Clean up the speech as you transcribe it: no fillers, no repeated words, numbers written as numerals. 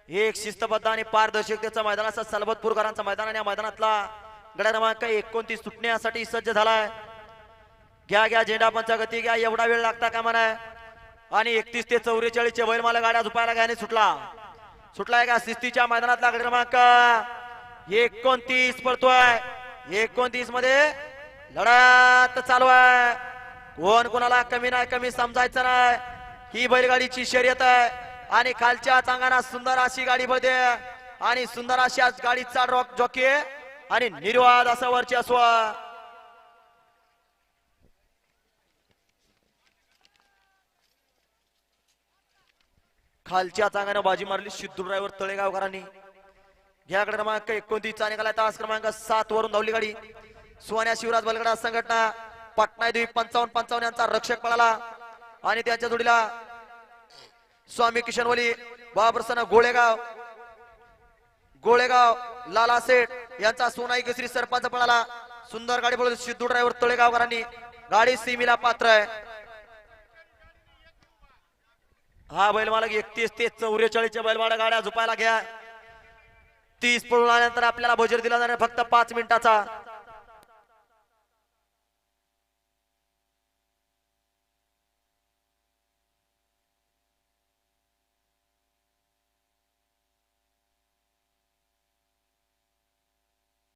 एक शिस्तबद्ध आणि पारदर्शकतेचा मैदान असा सलबतपूरकरांचा मैदान आणि या मैदानातला गडा क्रमांक 29 सुटण्यासाठी सज्ज झालाय। घ्या घ्या झेंडा पंचा गती घ्या, एवढा वेळ लागता कामा नाही। आणि 31 ते 44 चे बैलमाला गाड्या झुपायला घ्याने सुटलाय का शिस्तीच्या मैदानातला गडा क्रमांक 29 पळतोय। 29 मध्ये लढत चालू आहे, कोण कोणाला कमी नाही कमी समजायचं नाही। ही बैलगाडीची शर्यत आहे आणि खालच्या चांगाना सुंदर अशी गाडी बदे आणि सुंदर अशी गाडीचा रॉक जॉकी आणि निर्वाद असा वर्चस्व। खालच्या चांगाने बाजी मारली सिद्धू ड्रायव्हर तळेगावकरांनी। घ्या क्रमांक 29 चा निघाला तास क्रमांक 7 वरून धावली गाडी। सोन्या शिवराज बलगडा संघटना पटना द्वीप 55-55 यांचा रक्षक पळाला आणि त्यांच्या जोडीला स्वामी किशनवली बाप्रसन्न गोळेगाव लाला सेठ यांचा सोनाई केसरी सरपंच पळाला। सुंदर गाडी पळवली सिद्धू ड्रायव्हर तळेगावकरांनी, गाडी सीमीला पात्र आहे। हा बैलमालक 31 ते 44 च्या बैलवाडा गाड्या झुपायला घ्या। 30 पळून आल्यानंतर आपल्याला बजेट दिला जाणार फक्त 5 मिनिटाचा।